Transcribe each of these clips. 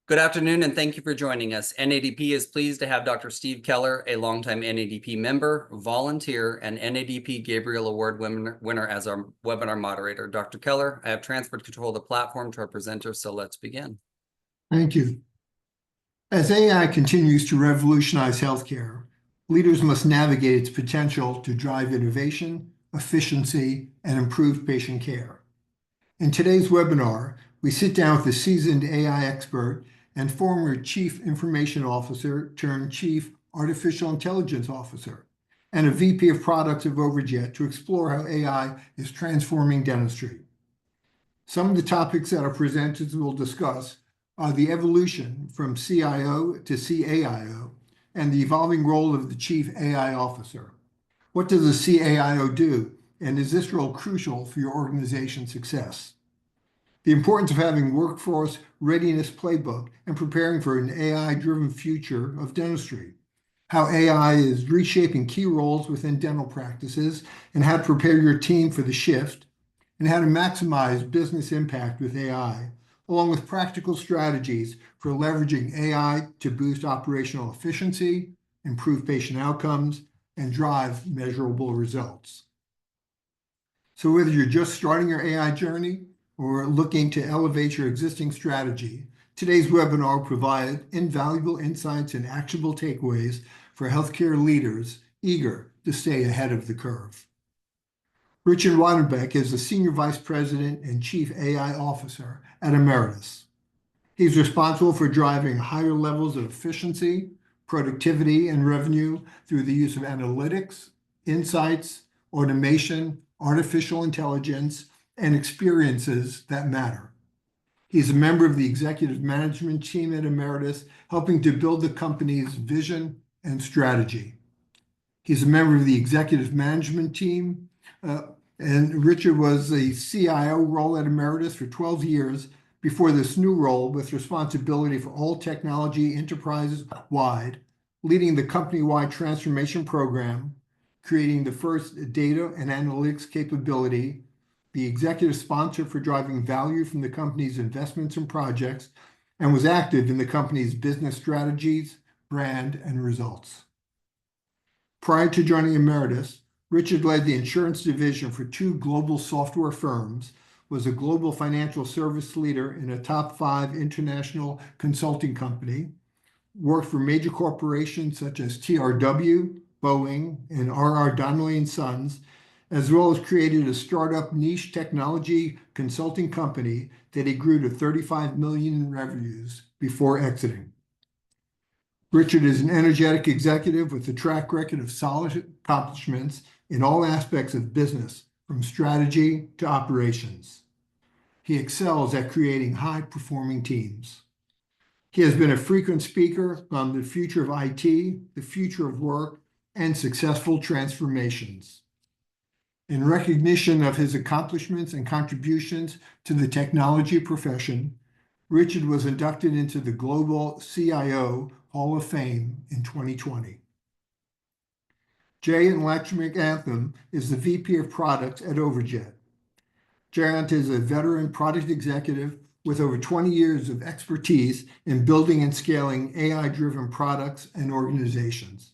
Good afternoon, and thank you for joining us. NADP is pleased to have Dr. Steve Keller, a longtime NADP member, volunteer, and NADP Gabriel Award winner as our webinar moderator. Dr. Keller, I have transferred control of the platform to our presenter, so let's begin. Thank you. As AI continues to revolutionize healthcare, leaders must navigate its potential to drive innovation, efficiency, and improve patient care. In today's webinar, we sit down with a seasoned AI expert and former Chief Information Officer turned Chief Artificial Intelligence Officer and a VP of Products of Overjet to explore how AI is transforming dentistry. Some of the topics that our presenters will discuss are the evolution from CIO to CAIO and the evolving role of the Chief AI Officer. What does a CAIO do, and is this role crucial for your organization's success? The importance of having workforce readiness playbook and preparing for an AI-driven future of dentistry, how AI is reshaping key roles within dental practices, and how to prepare your team for the shift, and how to maximize business impact with AI, along with practical strategies for leveraging AI to boost operational efficiency, improve patient outcomes, and drive measurable results. So whether you're just starting your AI journey or looking to elevate your existing strategy, today's webinar will provide invaluable insights and actionable takeaways for healthcare leaders eager to stay ahead of the curve. Richard Weidenbeck is the Senior Vice President and Chief AI Officer at Ameritas. He's responsible for driving higher levels of efficiency, productivity, and revenue through the use of analytics, insights, automation, artificial intelligence, and experiences that matter. He's a member of the executive management team at Ameritas, helping to build the company's vision and strategy. He's a member of the executive management team, and Richard was the CIO role at Ameritas for 12 years before this new role with responsibility for all technology enterprises wide, leading the company-wide transformation program, creating the first data and analytics capability, the executive sponsor for driving value from the company's investments and projects, and was active in the company's business strategies, brand, and results. Prior to joining Ameritas, Richard led the insurance division for 2 global software firms, was a global financial service leader in a top 5 international consulting company, worked for major corporations such as TRW, Boeing, and R.R. Donnelley & Sons, as well as created a startup niche technology consulting company that he grew to $35 million in revenues before exiting. Richard is an energetic executive with a track record of solid accomplishments in all aspects of business, from strategy to operations. He excels at creating high-performing teams. He has been a frequent speaker on the future of IT, the future of work, and successful transformations. In recognition of his accomplishments and contributions to the technology profession, Richard was inducted into the Global CIO Hall of Fame in 2020. Jayant Lakshminarayanan is the VP of Products at Overjet. Jayant is a veteran product executive with over 20 years of expertise in building and scaling AI-driven products and organizations.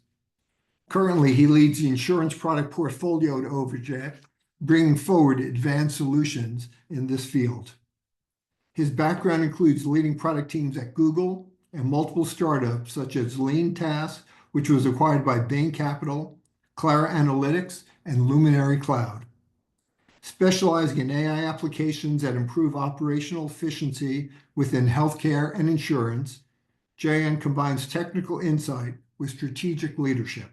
Currently, he leads the insurance product portfolio at Overjet, bringing forward advanced solutions in this field. His background includes leading product teams at Google and multiple startups such as LeanTask, which was acquired by Bain Capital, Clara Analytics, and Luminary Cloud. Specializing in AI applications that improve operational efficiency within healthcare and insurance, Jayant combines technical insight with strategic leadership.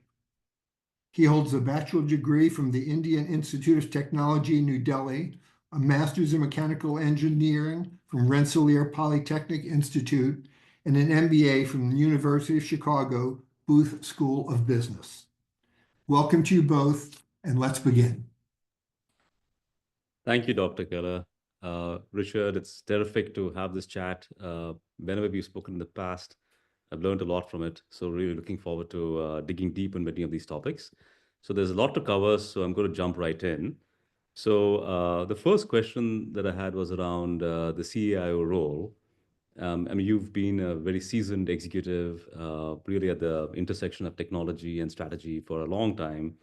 He holds a bachelor's degree from the Indian Institute of Technology, New Delhi, a master's in mechanical engineering from Rensselaer Polytechnic Institute, and an MBA from the University of Chicago Booth School of Business. Welcome to you both, and let's begin. Thank you, Dr. Keller. Richard, it's terrific to have this chat. Whenever we've spoken in the past, I've learned a lot from it. So really looking forward to digging deep in many of these topics. So there's a lot to cover, so I'm going to jump right in. So the first question that I had was around the CIO role. I mean, you've been a very seasoned executive, really at the intersection of technology and strategy for a long time.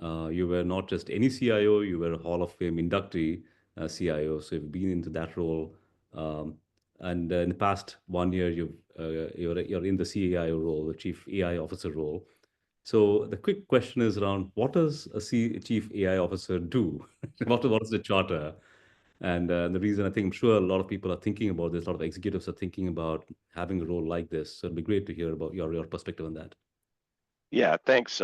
You were not just any CIO, you were a Hall of Fame inductee CIO. So you've been into that role. Um, and in the past 1 year, you're in the CAIO role, the Chief AI Officer role. So the quick question is around what does a Chief AI Officer do? What is the charter? And the reason I think I'm sure a lot of people are thinking about this, a lot of executives are thinking about having a role like this. So it'd be great to hear about your perspective on that. Yeah, thanks,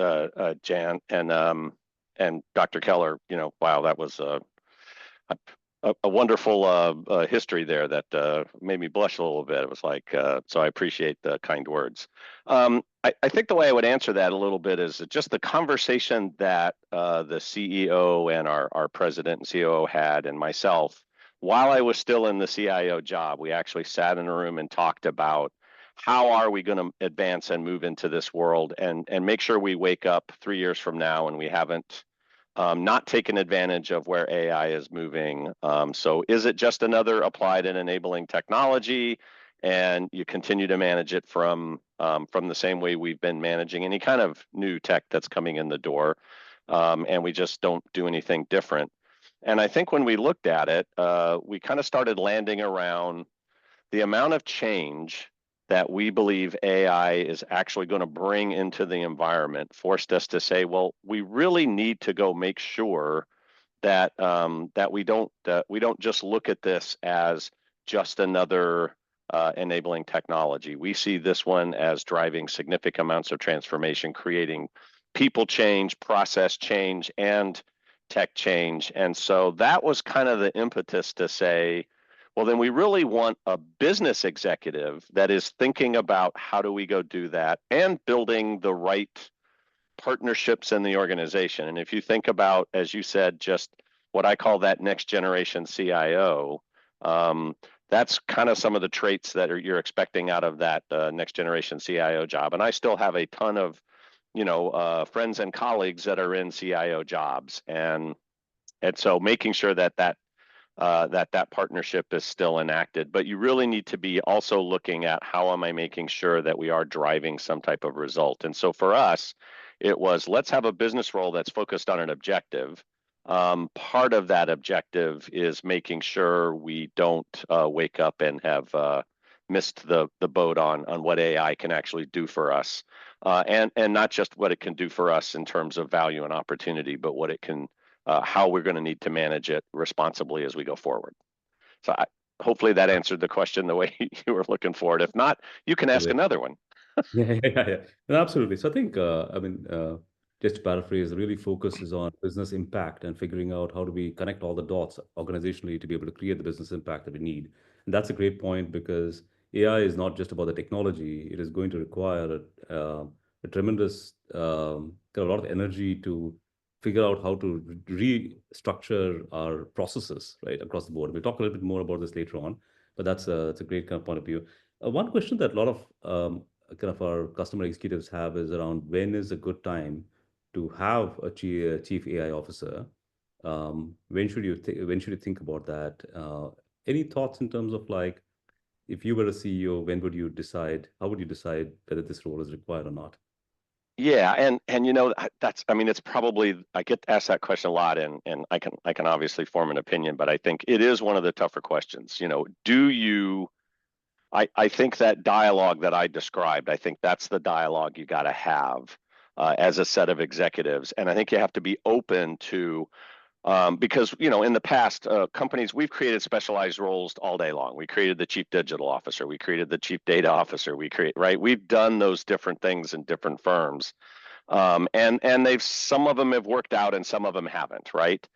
Jan and Dr. Keller. Wow, that was a wonderful history there that made me blush a little bit. It was like, so I appreciate the kind words. I think the way I would answer that a little bit is just the conversation that the CEO and our president and COO had and myself while I was still in the CIO job. We actually sat in a room and talked about how are we going to advance and move into this world and make sure we wake up 3 years from now and we haven't not taken advantage of where AI is moving. So is it just another applied and enabling technology, and you continue to manage it from the same way we've been managing any kind of new tech that's coming in the door, and we just don't do anything different? And I think when we looked at it, we kind of started landing around the amount of change that we believe AI is actually going to bring into the environment forced us to say, well, we really need to go make sure that that we don't just look at this as just another enabling technology. We see this one as driving significant amounts of transformation, creating people change, process change, and tech change. And so that was kind of the impetus to say, well, then we really want a business executive that is thinking about how do we go do that and building the right partnerships in the organization. And if you think about, as you said, just what I call that next generation CIO, that's kind of some of the traits that you're expecting out of that next generation CIO job. And I still have a ton of, friends and colleagues that are in CIO jobs, and so making sure that that partnership is still enacted. But you really need to be also looking at how am I making sure that we are driving some type of result. And so for us, it was, let's have a business role that's focused on an objective. Part of that objective is making sure we don't wake up and have missed the boat on what AI can actually do for us, and not just what it can do for us in terms of value and opportunity, but what it can, how we're going to need to manage it responsibly as we go forward. So hopefully that answered the question the way you were looking for it. If not, you can ask another one. Yeah. No, absolutely. So I think, just to paraphrase, really focuses on business impact and figuring out how do we connect all the dots organizationally to be able to create the business impact that we need. And that's a great point because AI is not just about the technology. It is going to require a tremendous, kind of a lot of energy to figure out how to restructure our processes, right, across the board. We'll talk a little bit more about this later on, but that's a great kind of point of view. One question that a lot of kind of our customer executives have is around when is a good time to have a chief AI officer? When should you think about that? Any thoughts in terms of like, if you were a CEO, when would you decide? How would you decide whether this role is required or not? Yeah, and that's, I mean, it's probably, I get asked that question a lot, and I can obviously form an opinion, but I think it is one of the tougher questions. I think that dialogue that I described, I think that's the dialogue you got to have as a set of executives. And I think you have to be open to, because, in the past, companies, we've created specialized roles all day long. We created the chief digital officer. We created the chief data officer. Right? We've done those different things in different firms. And some of them have worked out and some of them haven't, right?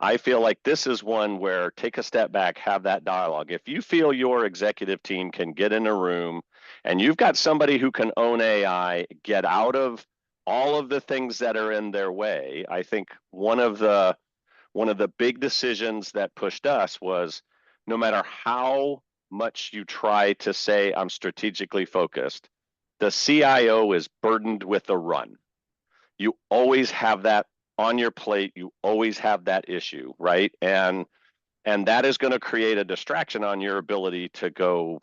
I feel like this is one where take a step back, have that dialogue. If you feel your executive team can get in a room and you've got somebody who can own AI, get out of all of the things that are in their way. I think one of the big decisions that pushed us was, no matter how much you try to say I'm strategically focused, the CIO is burdened with a run. You always have that on your plate. You always have that issue, right? And And that is going to create a distraction on your ability to go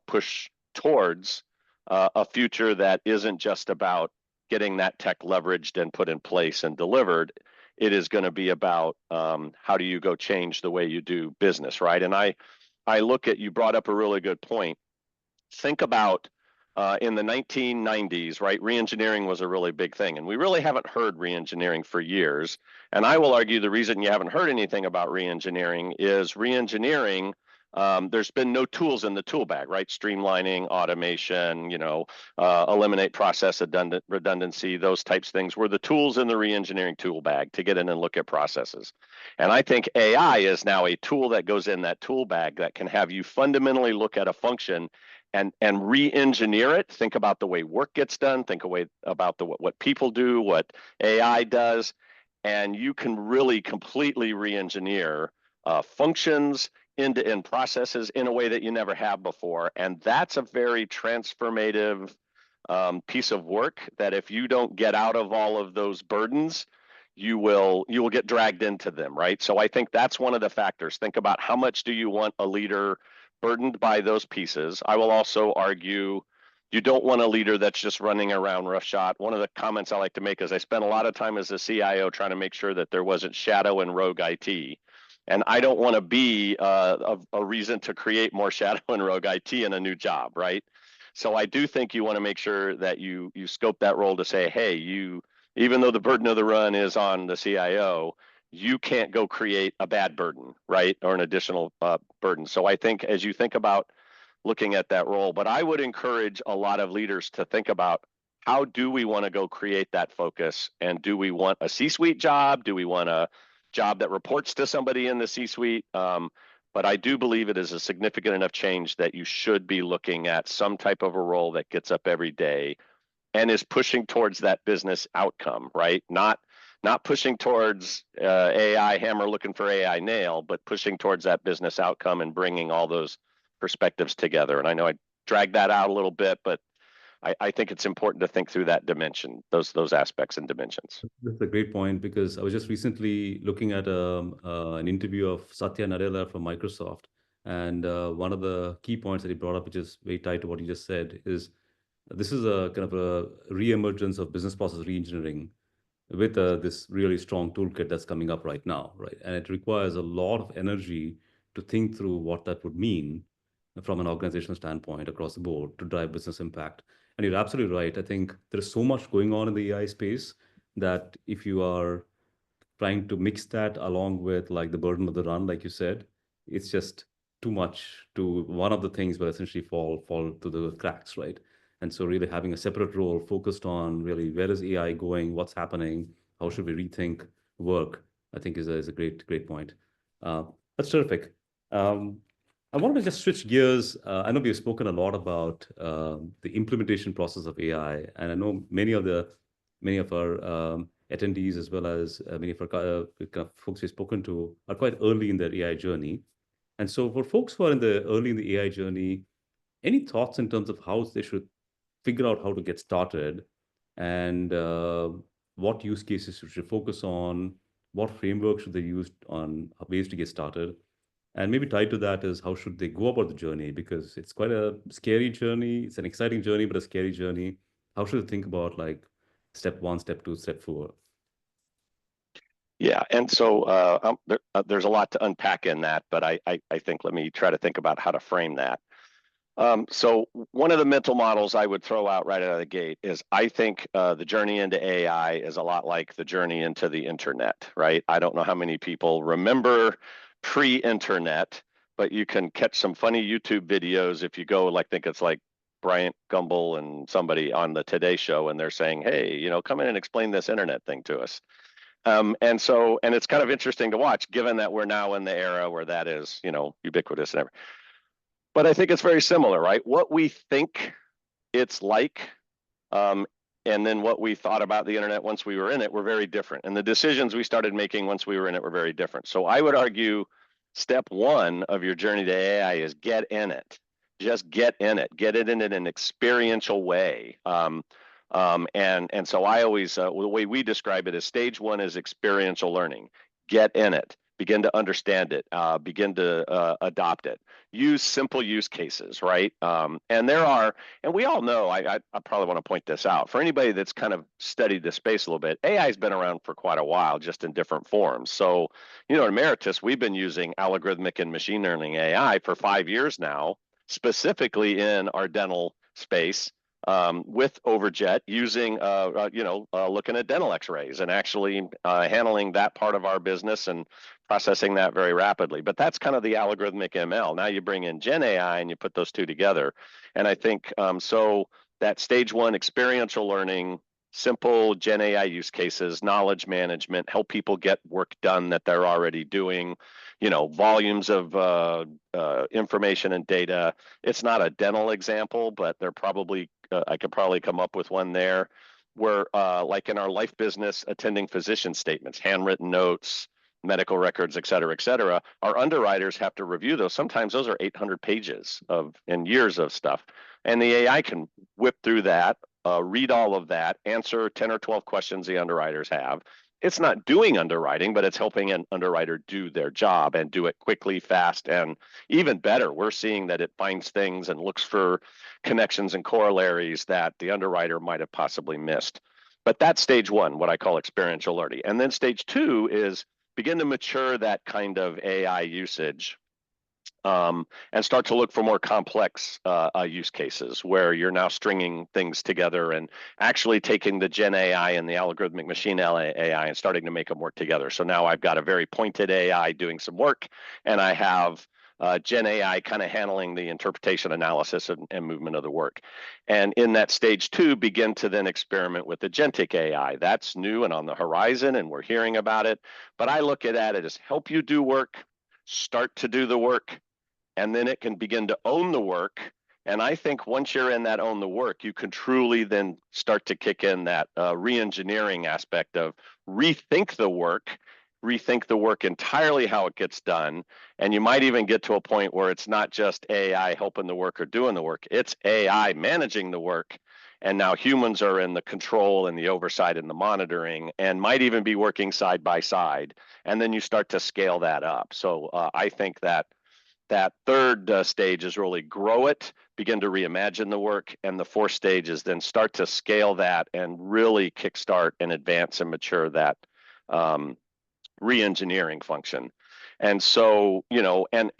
push towards a future that isn't just about getting that tech leveraged and put in place and delivered. It is going to be about how do you go change the way you do business, right? And I look at, you brought up a really good point. Think about in the 1990s, right? Reengineering was a really big thing, and we really haven't heard reengineering for years. And I will argue the reason you haven't heard anything about reengineering is reengineering. There's been no tools in the tool bag, right? Streamlining, automation, eliminate process redundancy, those types of things were the tools in the reengineering tool bag to get in and look at processes. And I think AI is now a tool that goes in that tool bag that can have you fundamentally look at a function and re-engineer it. Think about the way work gets done. Think about what people do, what AI does, and you can really completely re-engineer functions, end-to-end processes in a way that you never have before. And that's a very transformative piece of work that if you don't get out of all of those burdens, you will get dragged into them, right? So I think that's one of the factors. Think about how much do you want a leader burdened by those pieces. I will also argue you don't want a leader that's just running around roughshod. One of the comments I like to make is I spent a lot of time as a CIO trying to make sure that there wasn't shadow and rogue IT. And I don't want to be a reason to create more shadow and rogue IT in a new job, right? So I do think you want to make sure that you scope that role to say, hey, even though the burden of the run is on the CIO, you can't go create a bad burden, right? Or an additional burden. So I think as you think about looking at that role, but I would encourage a lot of leaders to think about how do we want to go create that focus? And do we want a C-suite job? Do we want a job that reports to somebody in the C-suite? But I do believe it is a significant enough change that you should be looking at some type of a role that gets up every day and is pushing towards that business outcome, right? Not pushing towards AI hammer looking for AI nail, but pushing towards that business outcome and bringing all those perspectives together. And I know I dragged that out a little bit, but I think it's important to think through that dimension, those aspects and dimensions. That's a great point because I was just recently looking at an interview of Satya Nadella from Microsoft. And one of the key points that he brought up, which is very tied to what you just said, is this is a kind of a re-emergence of business process reengineering with this really strong toolkit that's coming up right now, right? And it requires a lot of energy to think through what that would mean from an organizational standpoint across the board to drive business impact. And you're absolutely right. I think there's so much going on in the AI space that if you are trying to mix that along with like the burden of the run, like you said, it's just too much to one of the things will essentially fall to the cracks, right? And so really having a separate role focused on really where is AI going, what's happening, how should we rethink work, I think is a great point. That's terrific. I wanted to just switch gears. I know we've spoken a lot about the implementation process of AI, and I know many of our attendees as well as many of our kind of folks we've spoken to are quite early in their AI journey. And so for folks who are early in the AI journey, any thoughts in terms of how they should figure out how to get started and what use cases should they focus on, what framework should they use on ways to get started? And maybe tied to that is how should they go about the journey? Because it's quite a scary journey. It's an exciting journey, but a scary journey. How should they think about like step 1, step 2, step 4? Yeah, and so there's a lot to unpack in that, but I think let me try to think about how to frame that. So one of the mental models I would throw out right out of the gate is I think the journey into AI is a lot like the journey into the internet, right? I don't know how many people remember pre-internet, but you can catch some funny YouTube videos if you go, like, think it's like Bryant Gumbel and somebody on the Today Show, and they're saying, hey, come in and explain this internet thing to us. And it's kind of interesting to watch, given that we're now in the era where that is, ubiquitous and everything. But I think it's very similar, right? What we think it's like, and then what we thought about the internet once we were in it were very different. And the decisions we started making once we were in it were very different. So I would argue step 1 of your journey to AI is get in it. Just get in it. Get it in an experiential way. And so I always, the way we describe it is stage 1 is experiential learning. Get in it. begin to understand it, begin to adopt it. Use simple use cases, right? And there are, and we all know, I probably want to point this out. For anybody that's kind of studied this space a little bit, AI has been around for quite a while, just in different forms. So, at Ameritas, we've been using algorithmic and machine learning AI for 5 years now, specifically in our dental space, with Overjet, using looking at dental x-rays and actually handling that part of our business and processing that very rapidly. But that's kind of the algorithmic ML. Now you bring in Gen AI and you put those two together. And I think so that stage one experiential learning, simple Gen AI use cases, knowledge management, help people get work done that they're already doing, volumes of information and data. It's not a dental example, but they're probably I could probably come up with one there where, like in our life business, attending physician statements, handwritten notes, medical records, et cetera, our underwriters have to review those. Sometimes those are 800 pages and years of stuff. And the AI can whip through that, read all of that, answer 10 or 12 questions the underwriters have. It's not doing underwriting, but it's helping an underwriter do their job and do it quickly, fast, and even better. We're seeing that it finds things and looks for connections and corollaries that the underwriter might have possibly missed. But that's stage one, what I call experiential learning. And then stage two is begin to mature that kind of AI usage, and start to look for more complex use cases where you're now stringing things together and actually taking the Gen AI and the algorithmic machine AI and starting to make them work together. So now I've got a very pointed AI doing some work, and I have Gen AI kind of handling the interpretation, analysis, and movement of the work. And in that stage two, begin to then experiment with agentic AI. That's new and on the horizon, and we're hearing about it. But I look at it as help you do work, start to do the work, and then it can begin to own the work. And I think once you're in that own the work, you can truly then start to kick in that re-engineering aspect of rethink the work entirely how it gets done. And you might even get to a point where it's not just AI helping the work or doing the work, it's AI managing the work. And now humans are in the control and the oversight and the monitoring, and might even be working side by side. And then you start to scale that up. So I think that third stage is really grow it, begin to reimagine the work. And the fourth stage is then start to scale that and really kickstart and advance and mature that re-engineering function. And so, and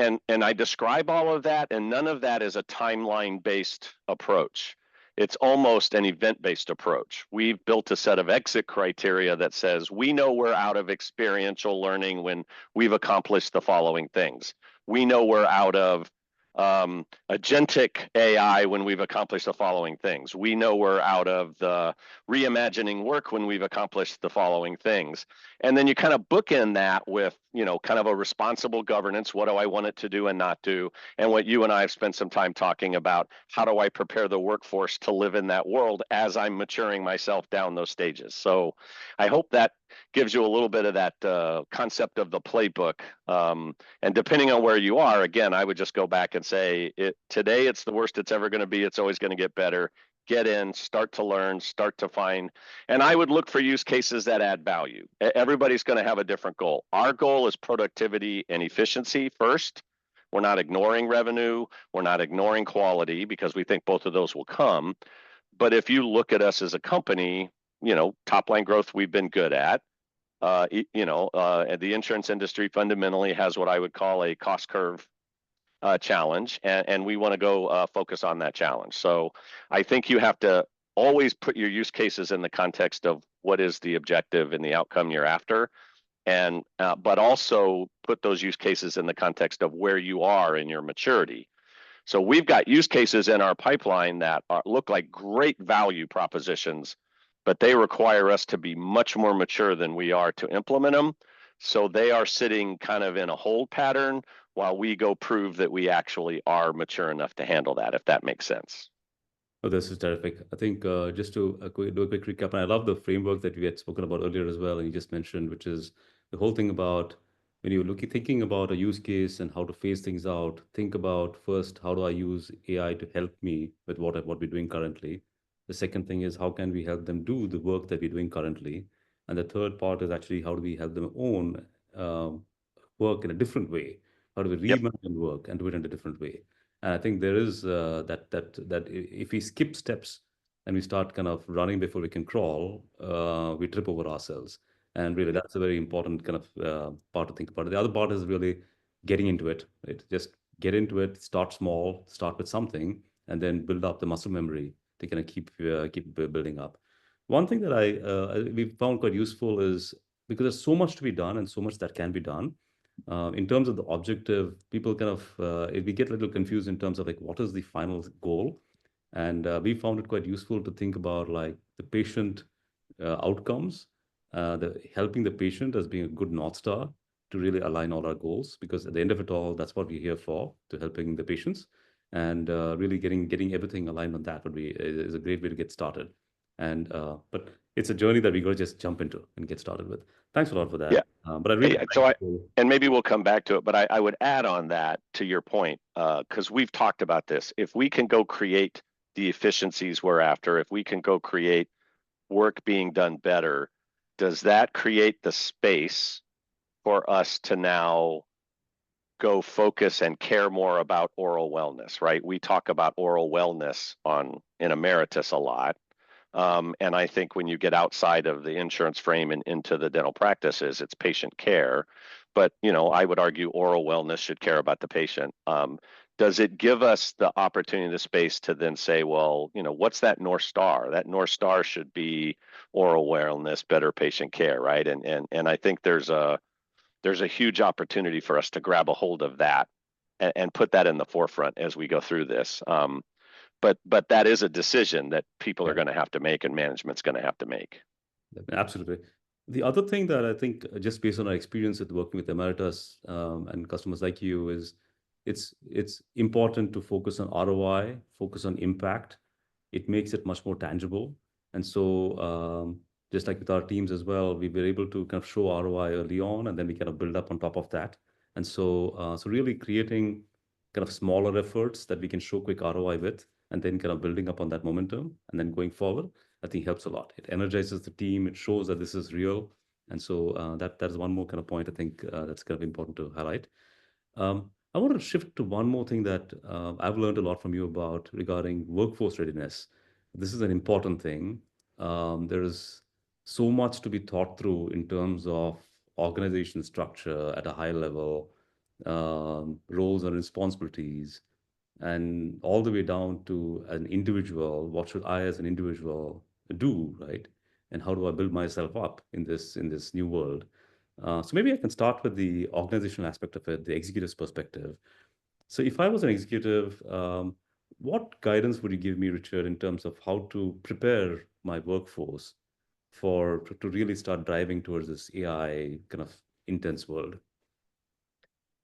I describe all of that, and none of that is a timeline-based approach. It's almost an event-based approach. We've built a set of exit criteria that says we know we're out of experiential learning when we've accomplished the following things. We know we're out of agentic AI when we've accomplished the following things. We know we're out of the reimagining work when we've accomplished the following things. And then you kind of bookend that with, kind of a responsible governance. What do I want it to do and not do? And what you and I have spent some time talking about, how do I prepare the workforce to live in that world as I'm maturing myself down those stages? So I hope that gives you a little bit of that concept of the playbook. And depending on where you are, again, I would just go back and say, today it's the worst it's ever going to be. It's always going to get better. Get in, start to learn, start to find. And I would look for use cases that add value. Everybody's going to have a different goal. Our goal is productivity and efficiency first. We're not ignoring revenue. We're not ignoring quality, because we think both of those will come. But if you look at us as a company, top line growth we've been good at. The insurance industry fundamentally has what I would call a cost curve challenge, and we want to go focus on that challenge. So I think you have to always put your use cases in the context of what is the objective and the outcome you're after, and but also put those use cases in the context of where you are in your maturity. So we've got use cases in our pipeline that look like great value propositions, but they require us to be much more mature than we are to implement them. So they are sitting kind of in a hold pattern while we go prove that we actually are mature enough to handle that, if that makes sense. Oh, this is terrific. I think just to do a quick recap, and I love the framework that we had spoken about earlier as well, and you just mentioned, which is the whole thing about when you're thinking about a use case and how to phase things out, think about first, how do I use AI to help me with what we're doing currently? The second thing is, how can we help them do the work that we're doing currently? And the third part is actually, how do we help them own work in a different way? How do we Yep. reimagine work and do it in a different way? And I think there is if we skip steps and we start kind of running before we can crawl, we trip over ourselves. And really, that's a very important kind of part to think about. The other part is really getting into it, right? Just get into it, start small, start with something, and then build up the muscle memory to kind of keep building up. One thing that we found quite useful is because there's so much to be done and so much that can be done. In terms of the objective, people kind of we get a little confused in terms of like what is the final goal, and we found it quite useful to think about like the patient outcomes, the helping the patient as being a good North Star to really align all our goals, because at the end of it all, that's what we're here for, to helping the patients, and really getting everything aligned on that would be is a great way to get started. And but it's a journey that we got to just jump into and get started with. Thanks a lot for Yeah. that. But I really So like to, and maybe we'll come back to it, but I would add on that to your point, because we've talked about this. If we can go create the efficiencies we're after, if we can go create work being done better, does that create the space for us to now go focus and care more about oral wellness, right? We talk about oral wellness in Ameritas a lot. And I think when you get outside of the insurance frame and into the dental practices, it's patient care. But, I would argue oral wellness should care about the patient. Does it give us the opportunity, the space to then say, well, what's that North Star? That North Star should be oral wellness, better patient care, right? And I think there's a huge opportunity for us to grab a hold of that and put that in the forefront as we go through this. But that is a decision that people are yeah. going to have to make and management's going to have to make. Absolutely. The other thing that I think, just based on our experience with working with Ameritas and customers like you, is it's important to focus on ROI, focus on impact. It makes it much more tangible. And so, just like with our teams as well, we were able to kind of show ROI early on, and then we kind of build up on top of that. And so really creating kind of smaller efforts that we can show quick ROI with, and then kind of building up on that momentum, and then going forward, I think helps a lot. It energizes the team. It shows that this is real. And so that is one more kind of point I think that's kind of important to highlight. I want to shift to one more thing that I've learned a lot from you about regarding workforce readiness. This is an important thing. There is so much to be thought through in terms of organization structure at a high level, roles and responsibilities, and all the way down to an individual. What should I, as an individual, do, right? And how do I build myself up in this new world? So maybe I can start with the organizational aspect of it, the executive's perspective. So if I was an executive, what guidance would you give me, Richard, in terms of how to prepare my workforce to really start driving towards this AI kind of intense world?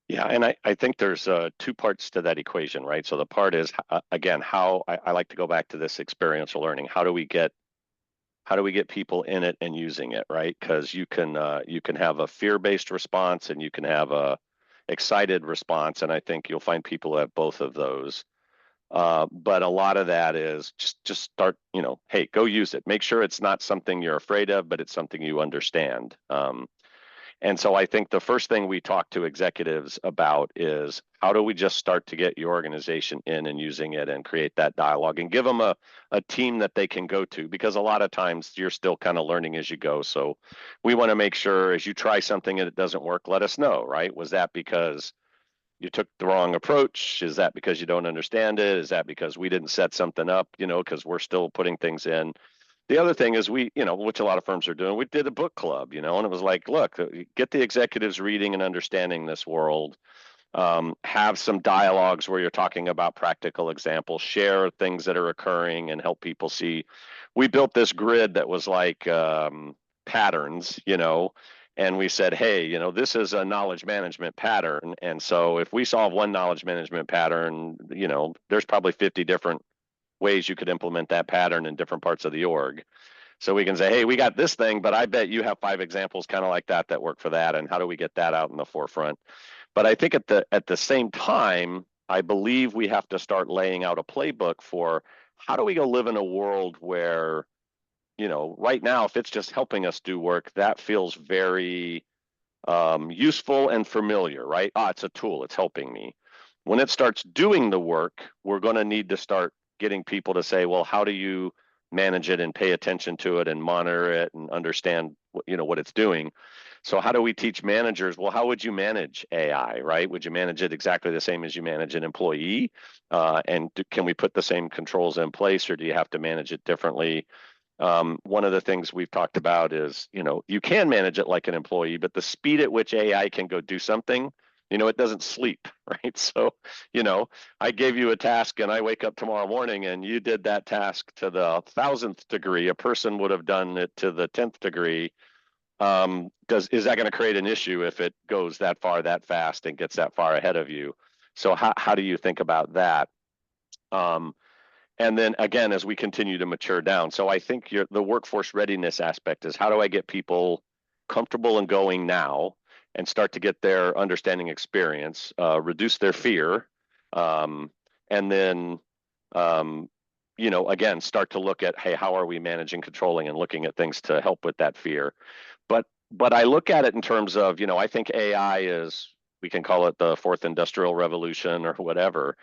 Yeah, and I think there's two parts to that equation, right? So the part is, again, how I like to go back to this experiential learning. How do we get people in it and using it, right? Because you can have a fear-based response and you can have a excited response, and I think you'll find people have both of those. But a lot of that is just start, hey, go use it. Make sure it's not something you're afraid of, but it's something you understand. And so I think the first thing we talk to executives about is how do we just start to get your organization in and using it and create that dialogue and give them a team that they can go to, because a lot of times you're still kind of learning as you go. So we want to make sure as you try something and it doesn't work, let us know, right? Was that because you took the wrong approach? Is that because you don't understand it? Is that because we didn't set something up, because we're still putting things in? The other thing is which a lot of firms are doing, we did a book club, and it was like, look, get the executives reading and understanding this world. Have some dialogues where you're talking about practical examples, share things that are occurring and help people see. We built this grid that was like patterns, and we said, hey, this is a knowledge management pattern. And so if we solve one knowledge management pattern, there's probably 50 different ways you could implement that pattern in different parts of the org. So we can say, hey, we got this thing, but I bet you have 5 examples kind of like that work for that. And how do we get that out in the forefront? But I think at the same time, I believe we have to start laying out a playbook for how do we go live in a world where, right now, if it's just helping us do work, that feels very useful and familiar, right? It's a tool, it's helping me. When it starts doing the work, we're going to need to start getting people to say, well, how do you manage it and pay attention to it and monitor it and understand what it's doing? So how do we teach managers? Well, how would you manage AI, right? Would you manage it exactly the same as you manage an employee? Can we put the same controls in place, or do you have to manage it differently? One of the things we've talked about is, you can manage it like an employee, but the speed at which AI can go do something, it doesn't sleep, right? So, I gave you a task and I wake up tomorrow morning and you did that task to the 1,000th degree. A person would have done it to the 10th degree. Is that going to create an issue if it goes that far, that fast, and gets that far ahead of you? So how do you think about that? And then again, as we continue to mature down. So I think the workforce readiness aspect is, how do I get people comfortable and going now and start to get their understanding experience, reduce their fear, and then, again, start to look at, hey, how are we managing, controlling, and looking at things to help with that fear? But I look at it in terms of, I think AI is, we can call it the fourth industrial revolution or whatever.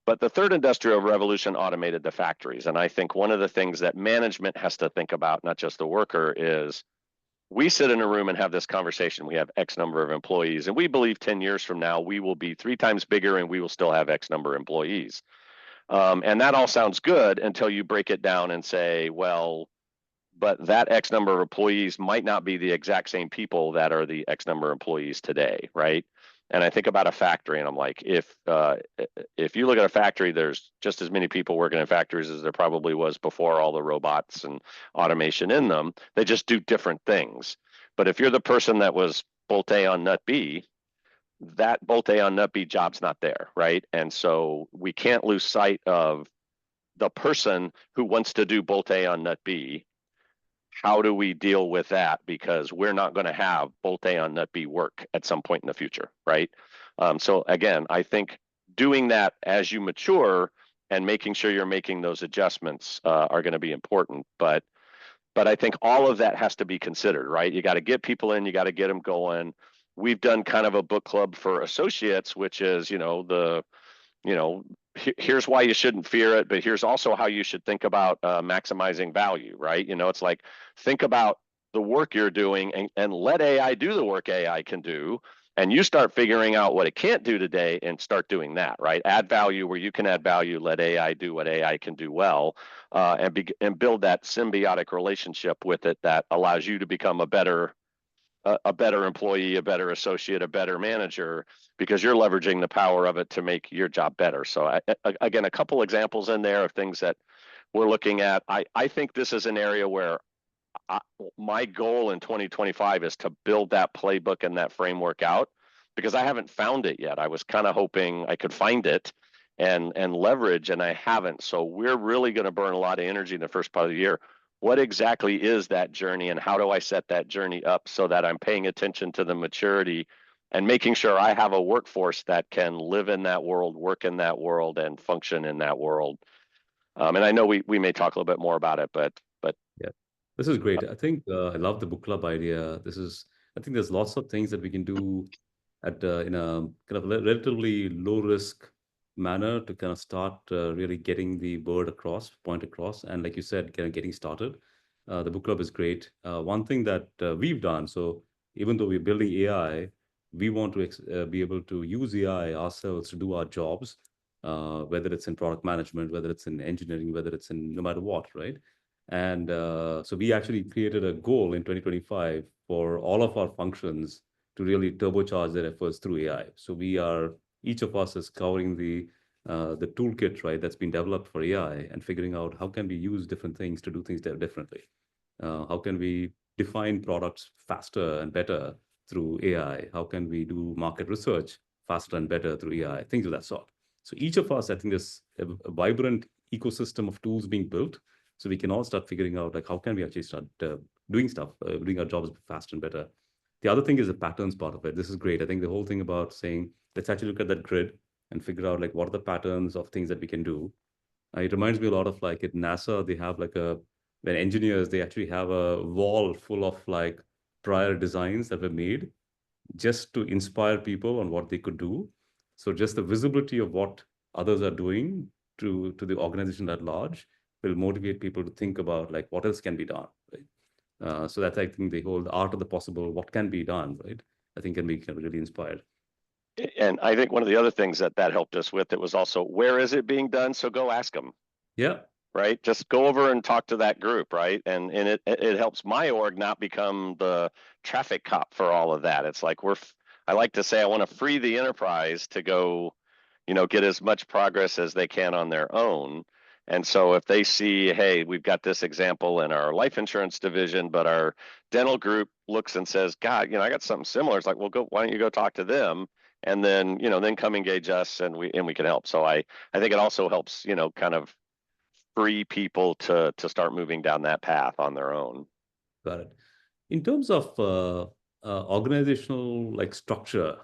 But the third industrial revolution automated the factories. And I think one of the things that management has to think about, not just the worker, is we sit in a room and have this conversation. We have X number of employees, and we believe 10 years from now, we will be 3 times bigger and we will still have X number of employees. And that all sounds good until you break it down and say, well, but that X number of employees might not be the exact same people that are the X number of employees today, right? And I think about a factory, and I'm like, if you look at a factory, there's just as many people working in factories as there probably was before all the robots and automation in them. They just do different things. But if you're the person that was bolt A on nut B, that bolt A on nut B job's not there, right? And so we can't lose sight of the person who wants to do bolt A on nut B. How do we deal with that? Because we're not going to have bolt A on nut B work at some point in the future, right? So again, I think doing that as you mature and making sure you're making those adjustments are going to be important. But I think all of that has to be considered, right? You got to get people in, you got to get them going. We've done kind of a book club for associates, which is, here's why you shouldn't fear it, but here's also how you should think about maximizing value, right? It's like, think about the work you're doing and let AI do the work AI can do. And you start figuring out what it can't do today and start doing that, right? Add value where you can add value, let AI do what AI can do well, and build that symbiotic relationship with it that allows you to become a better employee, a better associate, a better manager, because you're leveraging the power of it to make your job better. So again, a couple examples in there of things that we're looking at. I think this is an area where my goal in 2025 is to build that playbook and that framework out, because I haven't found it yet. I was kind of hoping I could find it and leverage, and I haven't. So we're really going to burn a lot of energy in the first part of the year. What exactly is that journey, and how do I set that journey up so that I'm paying attention to the maturity and making sure I have a workforce that can live in that world, work in that world, and function in that world? And I know we may talk a little bit more about it, but Yeah, this is great. I think I love the book club idea. I think there's lots of things that we can do in a kind of relatively low risk manner to kind of start really getting the point across, and like you said, kind of getting started. The book club is great. One thing that we've done, so even though we're building AI, we want to be able to use AI ourselves to do our jobs, whether it's in product management, whether it's in engineering, whether it's in no matter what, right? And so we actually created a goal in 2025 for all of our functions to really turbocharge their efforts through AI. So each of us is covering the toolkit, right, that's been developed for AI, and figuring out how can we use different things to do things differently. How can we define products faster and better through AI? How can we do market research faster and better through AI? Things of that sort. So each of us, I think there's a vibrant ecosystem of tools being built, so we can all start figuring out like how can we actually start doing stuff, doing our jobs faster and better. The other thing is the patterns part of it. This is great. I think the whole thing about saying, let's actually look at that grid and figure out like what are the patterns of things that we can do. It reminds me a lot of like at NASA, they have like when engineers, they actually have a wall full of like prior designs that were made. just to inspire people on what they could do. So just the visibility of what others are doing to the organization at large will motivate people to think about like what else can be done, right? So that's, I think, the whole art of the possible, what can be done, right? I think can be kind of really inspired. And I think one of the other things that helped us with it was also, where is it being done? So go ask them. Yeah. Right? Just go over and talk to that group, right? And it helps my org not become the traffic cop for all of that. It's like I like to say I want to free the enterprise to go, get as much progress as they can on their own. And so if they see, hey, we've got this example in our life insurance division, but our dental group looks and says, God, I got something similar. It's like, well, why don't you go talk to them? And then, then come engage us and we can help. So I think it also helps, kind of free people to start moving down that path on their own. Got it. In terms of organizational like structure,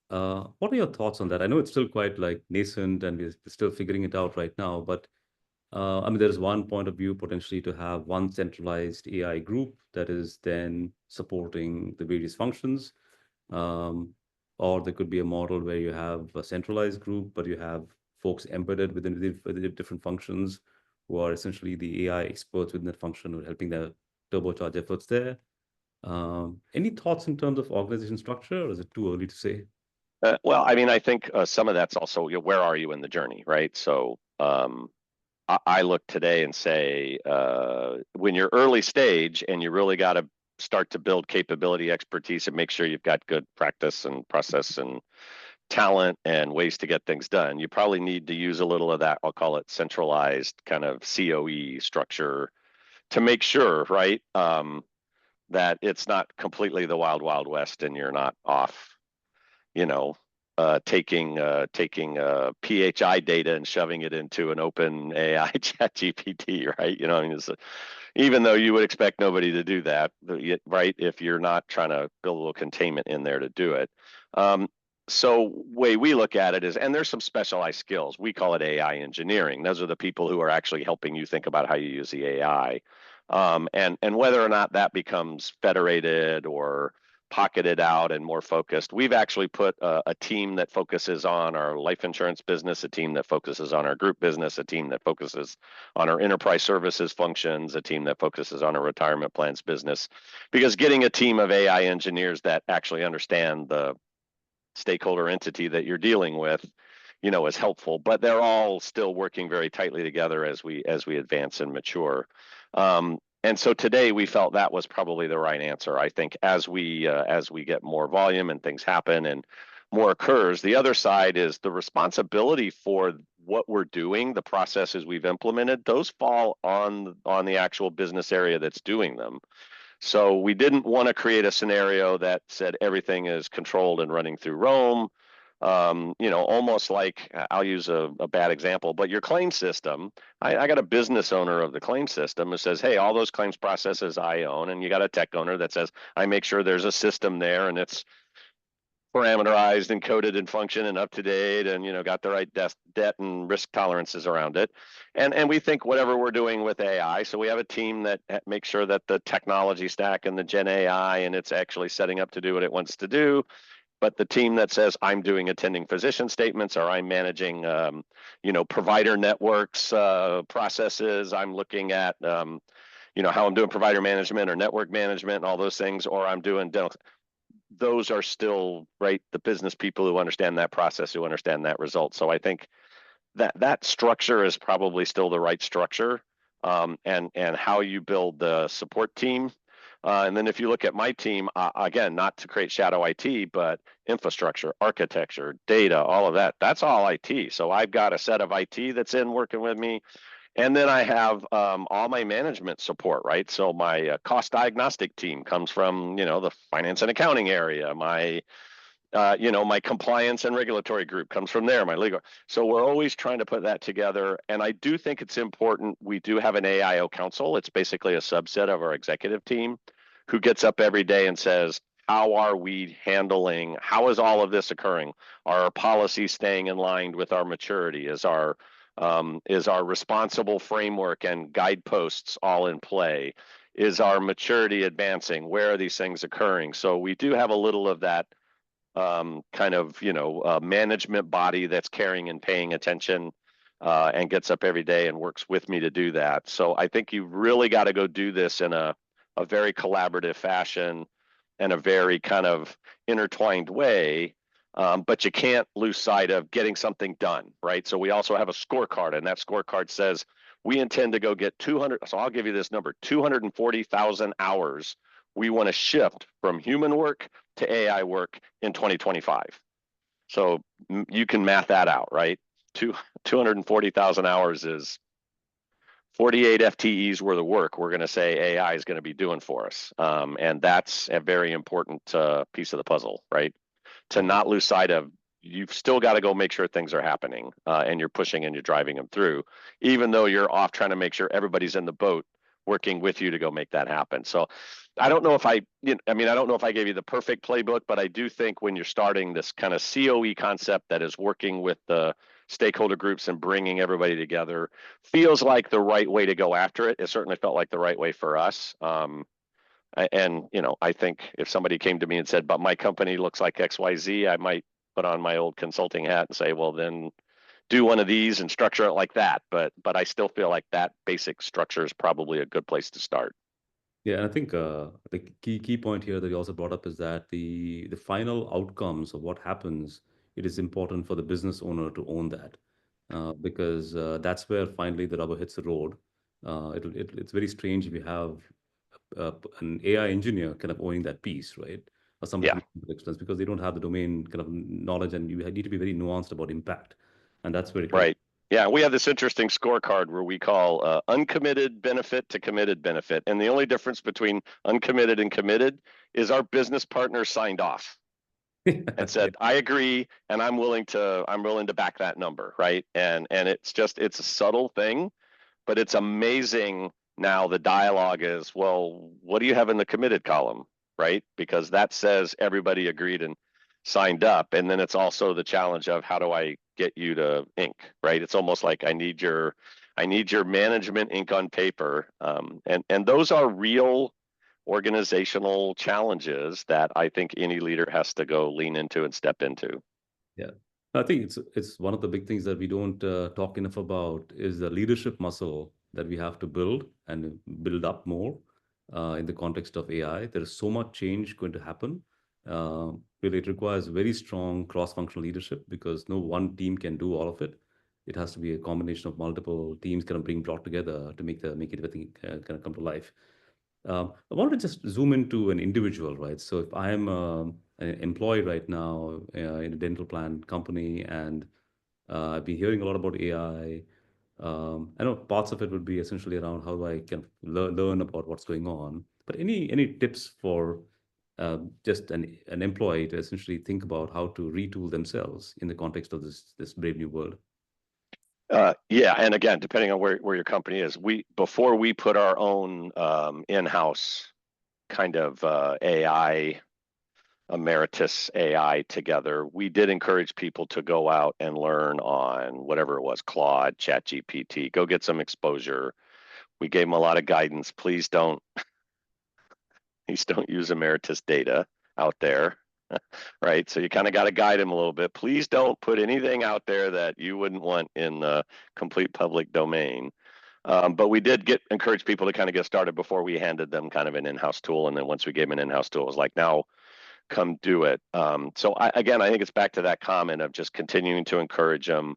what are your thoughts on that? I know it's still quite like nascent and we're still figuring it out right now, but I mean, there's one point of view potentially to have one centralized AI group that is then supporting the various functions. Or there could be a model where you have a centralized group, but you have folks embedded within the different functions who are essentially the AI experts within that function who are helping the turbocharge efforts there. Any thoughts in terms of organization structure, or is it too early to say? Well, I mean, I think some of that's also, where are you in the journey, right? So I look today and say, when you're early stage and you really got to start to build capability, expertise, and make sure you've got good practice and process and talent and ways to get things done, you probably need to use a little of that, I'll call it centralized kind of COE structure to make sure, right, that it's not completely the wild, wild west and you're not off, taking PHI data and shoving it into an open AI chat GPT, right? I mean, even though you would expect nobody to do that, right? If you're not trying to build a little containment in there to do it. So way we look at it is, and there's some specialized skills. We call it AI engineering. Those are the people who are actually helping you think about how you use the AI. And whether or not that becomes federated or pocketed out and more focused, we've actually put a team that focuses on our life insurance business, a team that focuses on our group business, a team that focuses on our enterprise services functions, a team that focuses on our retirement plans business, because getting a team of AI engineers that actually understand the stakeholder entity that you're dealing with, is helpful, but they're all still working very tightly together as we advance and mature. And so today we felt that was probably the right answer. I think as we get more volume and things happen and more occurs, the other side is the responsibility for what we're doing, the processes we've implemented, those fall on the actual business area that's doing them. So we didn't want to create a scenario that said everything is controlled and running through Rome. Almost like, I'll use a bad example, but your claim system, I got a business owner of the claim system who says, hey, all those claims processes I own, and you got a tech owner that says, I make sure there's a system there and it's parameterized and coded and function and up to date and got the right debt and risk tolerances around it. And we think whatever we're doing with AI, so we have a team that makes sure that the technology stack and the Gen AI and it's actually setting up to do what it wants to do. But the team that says I'm doing attending physician statements or I'm managing provider networks processes, I'm looking at how I'm doing provider management or network management and all those things, or I'm doing dental. Those are still, right, the business people who understand that process, who understand that result. So I think that structure is probably still the right structure, and how you build the support team. And then if you look at my team, again, not to create shadow IT, but infrastructure, architecture, data, all of that, that's all IT. So I've got a set of IT that's in working with me. And then I have all my management support, right? So my cost diagnostic team comes from, the finance and accounting area. My, my compliance and regulatory group comes from there, my legal. So we're always trying to put that together. And I do think it's important. We do have an AIO council. It's basically a subset of our executive team who gets up every day and says, how are we handling, how is all of this occurring? Are our policies staying in line with our maturity? Is our responsible framework and guideposts all in play? Is our maturity advancing? Where are these things occurring? So we do have a little of that kind of, management body that's caring and paying attention, and gets up every day and works with me to do that. So I think you really got to go do this in a very collaborative fashion and a very kind of intertwined way. But you can't lose sight of getting something done, right? So we also have a scorecard, and that scorecard says we intend to go get 200. So I'll give you this number: 240,000 hours we want to shift from human work to AI work in 2025. So you can math that out, right? 240,000 hours is 48 FTEs worth of work we're going to say AI is going to be doing for us. And that's a very important piece of the puzzle, right? To not lose sight of, you've still got to go make sure things are happening, and you're pushing and you're driving them through, even though you're off trying to make sure everybody's in the boat working with you to go make that happen. So I don't know if I don't know if I gave you the perfect playbook, but I do think when you're starting this kind of COE concept that is working with the stakeholder groups and bringing everybody together feels like the right way to go after it. It certainly felt like the right way for us. And I think if somebody came to me and said, but my company looks like XYZ, I might put on my old consulting hat and say, well, then do one of these and structure it like that. But I still feel like that basic structure is probably a good place to start. Yeah, and I think the key point here that you also brought up is that the final outcomes of what happens, it is important for the business owner to own that, because that's where finally the rubber hits the road. It's very strange if you have an AI engineer kind of owning that piece, right? Or somebody Yeah. who's technical experts, because they don't have the domain kind of knowledge, and you need to be very nuanced about impact, and that's very critical. Right. Yeah, we have this interesting scorecard where we call uncommitted benefit to committed benefit. And the only difference between uncommitted and committed is our business partner signed off and said, I agree, and I'm willing to back that number, right? And it's a subtle thing, but it's amazing. Now the dialogue is, well, what do you have in the committed column, right? Because that says everybody agreed and signed up. And then it's also the challenge of, how do I get you to ink, right? It's almost like I need your management ink on paper. And those are real organizational challenges that I think any leader has to go lean into and step into. Yeah, I think it's one of the big things that we don't talk enough about is the leadership muscle that we have to build and build up more in the context of AI. There is so much change going to happen. Really, it requires very strong cross-functional leadership, because no one team can do all of it. It has to be a combination of multiple teams kind of being brought together to make everything kind of come to life. I wanted to just zoom into an individual, right? So if I'm an employee right now in a dental plan company, and I've been hearing a lot about AI. I know parts of it would be essentially around how do I can learn about what's going on. But any tips for just an employee to essentially think about how to retool themselves in the context of this brave new world? Yeah, and again, depending on where your company is, before we put our own in-house kind of AI, Ameritas AI together, we did encourage people to go out and learn on whatever it was, Claude, ChatGPT, go get some exposure. We gave them a lot of guidance. Please don't use Ameritas data out there. Right. So you kind of got to guide them a little bit. Please don't put anything out there that you wouldn't want in the complete public domain. But we did encourage people to kind of get started before we handed them kind of an in-house tool. And then once we gave them an in-house tool, it was like, now come do it. So I think it's back to that comment of just continuing to encourage them,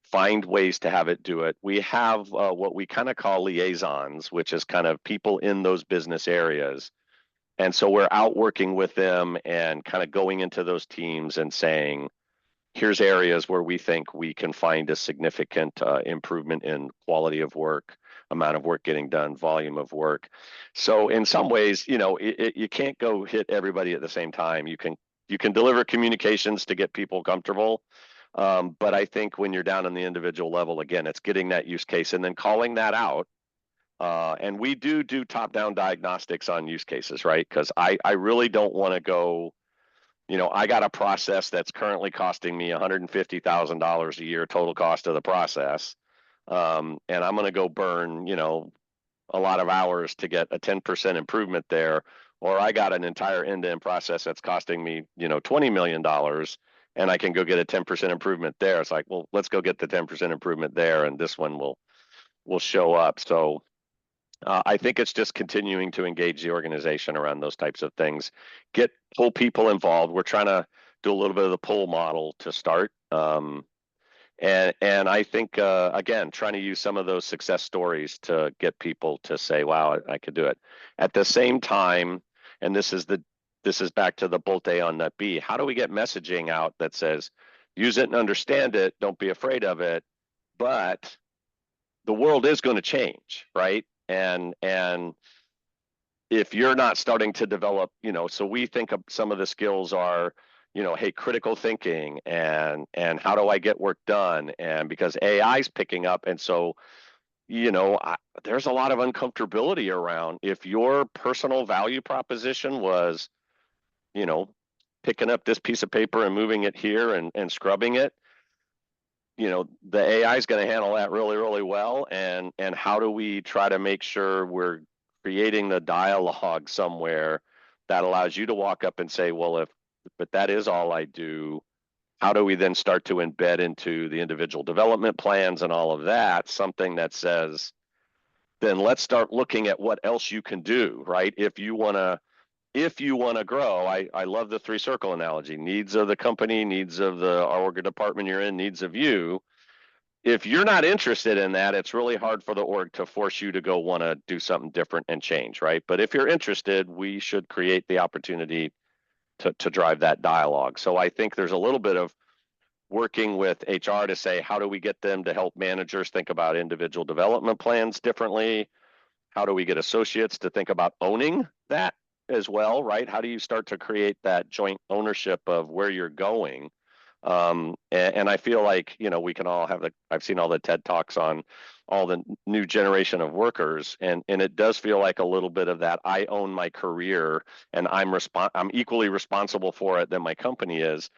find ways to have it do it. We have what we kind of call liaisons, which is kind of people in those business areas. And so we're out working with them and kind of going into those teams and saying, here's areas where we think we can find a significant improvement in quality of work, amount of work getting done, volume of work. So in some ways, you can't go hit everybody at the same time. You can deliver communications to get people comfortable. But I think when you're down on the individual level, again, it's getting that use case and then calling that out. And we do top-down diagnostics on use cases, right? Because I really don't want to go, I got a process that's currently costing me $150,000 a year total cost of the process. And I'm going to go burn, a lot of hours to get a 10% improvement there or I got an entire end-to-end process that's costing me, $20 million, and I can go get a 10% improvement there. It's like, well, let's go get the 10% improvement there, and this one will show up. So I think it's just continuing to engage the organization around those types of things, pull people involved. We're trying to do a little bit of the pull model to start. And I think, again, trying to use some of those success stories to get people to say, wow, I could do it. At the same time, and this is back to the bolt A on nut B, how do we get messaging out that says, use it and understand it, don't be afraid of it, but the world is going to change, right? And if you're not starting to develop, so we think of some of the skills are, hey, critical thinking and how do I get work done? And because AI is picking up, and so, there's a lot of uncomfortability around if your personal value proposition was, picking up this piece of paper and moving it here and scrubbing it, the AI is going to handle that really, really well. And how do we try to make sure we're creating the dialogue somewhere that allows you to walk up and say, well, but that is all I do. How do we then start to embed into the individual development plans and all of that, something that says, then let's start looking at what else you can do, right? If you want to grow, I love the 3-circle analogy, needs of the company, needs of the org department you're in, needs of you. If you're not interested in that, it's really hard for the org to force you to go want to do something different and change, right? But if you're interested, we should create the opportunity to drive that dialogue. So I think there's a little bit of working with HR to say, how do we get them to help managers think about individual development plans differently? How do we get associates to think about owning that as well, right? How do you start to create that joint ownership of where you're going? And I feel like, we can all have I've seen all the TED Talks on all the new generation of workers, and it does feel like a little bit of that, I own my career and I'm equally responsible for it than my company is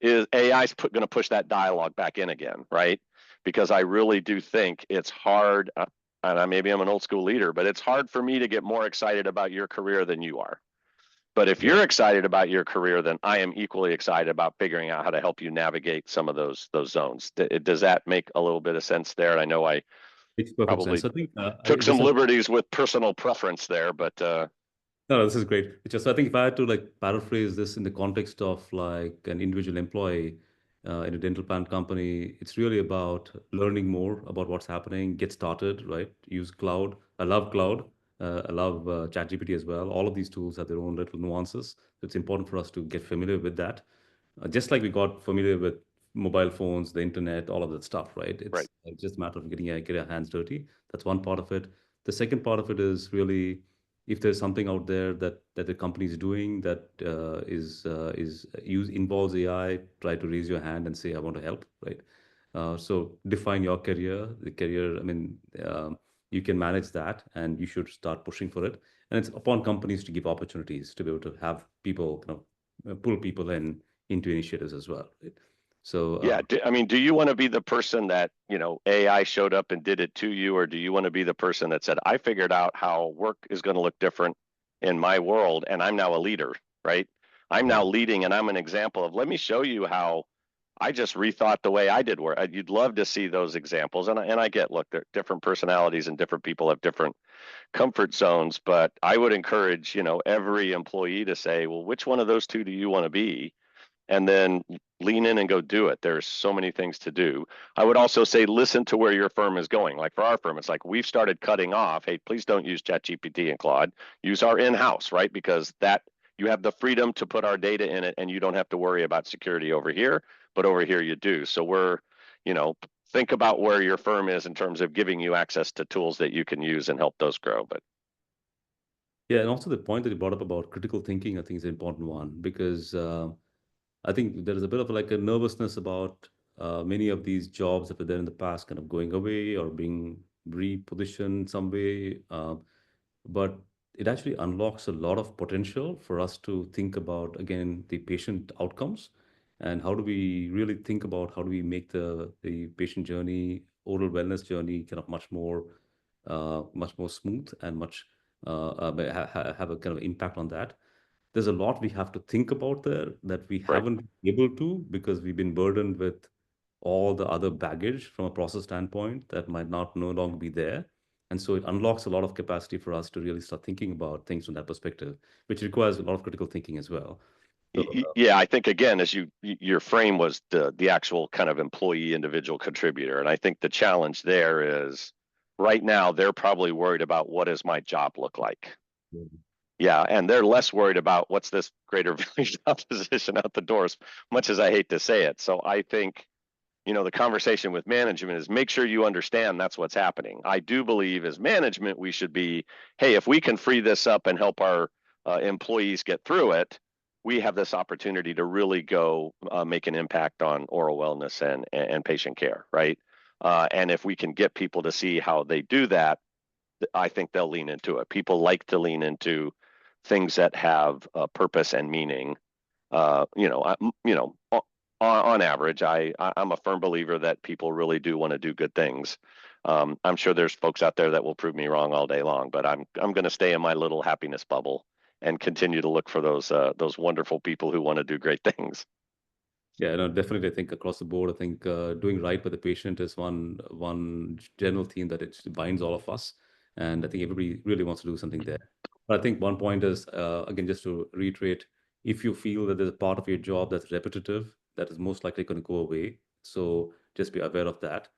AI's going to push that dialogue back in again, right? Because I really do think it's hard, and maybe I'm an old school leader, but it's hard for me to get more excited about your career than you are. But if you're excited about your career, then I am equally excited about figuring out how to help you navigate some of those zones. Does that make a little bit of sense there? I know I Makes perfect probably sense. I think took some liberties with personal preference there, but no, this is great. It's just, I think if I had to like paraphrase this in the context of like an individual employee in a dental plan company, it's really about learning more about what's happening, get started, right? Use cloud. I love cloud. I love ChatGPT as well. All of these tools have their own little nuances. It's important for us to get familiar with that. Just like we got familiar with mobile phones, the internet, all of that stuff, right? right. It's just a matter of get our hands dirty. That's one part of it. The second part of it is really if there's something out there that the company is doing that involves AI, try to raise your hand and say I want to help, right? So define your career. The career, I mean, you can manage that, and you should start pushing for it. And it's upon companies to give opportunities to be able to have people kind of pull people into initiatives as well, right? So yeah, do you want to be the person that, AI showed up and did it to you, or do you want to be the person that said, I figured out how work is going to look different in my world, and I'm now a leader, right? I'm now leading, and I'm an example of, let me show you how I just rethought the way I did work. You'd love to see those examples, and I get, look, there are different personalities and different people have different comfort zones, but I would encourage, every employee to say, well, which one of those two do you want to be? And then lean in and go do it. There's so many things to do. I would also say, listen to where your firm is going. Like for our firm, it's like we've started cutting off, hey, please don't use ChatGPT and Claude. Use our in-house, right? Because that you have the freedom to put our data in it and you don't have to worry about security over here, but over here you do. So we're, think about where your firm is in terms of giving you access to tools that you can use and help those grow. But yeah, and also the point that you brought up about critical thinking, I think is an important one because I think there is a bit of like a nervousness about many of these jobs that were there in the past kind of going away or being repositioned some way. But it actually unlocks a lot of potential for us to think about, again, the patient outcomes and how do we really think about how do we make the patient journey, oral wellness journey kind of much more smooth and much have a kind of impact on that. There's a lot we have to think about there that we Right. haven't been able to because we've been burdened with all the other baggage from a process standpoint that might not no longer be there. And so it unlocks a lot of capacity for us to really start thinking about things from that perspective, which requires a lot of critical thinking as well. So, Yeah, I think again, as your frame was the actual kind of employee individual contributor, and I think the challenge there is right now they're probably worried about what does my job look like. Yeah, and they're less worried about what's this greater value proposition out the door, as much as I hate to say it. So I think, the conversation with management is make sure you understand that's what's happening. I do believe as management, we should be, hey, if we can free this up and help our employees get through it, we have this opportunity to really go make an impact on oral wellness and patient care, right? And if we can get people to see how they do that, I think they'll lean into it. People like to lean into things that have purpose and meaning. On average, I'm a firm believer that people really do want to do good things. I'm sure there's folks out there that will prove me wrong all day long, but I'm going to stay in my little happiness bubble and continue to look for those wonderful people who want to do great things. yeah, no, definitely. I think across the board, I think doing right by the patient is one general theme that it binds all of us, and I think everybody really wants to do something there. But I think one point is again, just to reiterate, if you feel that there's a part of your job that's repetitive, that is most likely going to go away. So just be aware of that.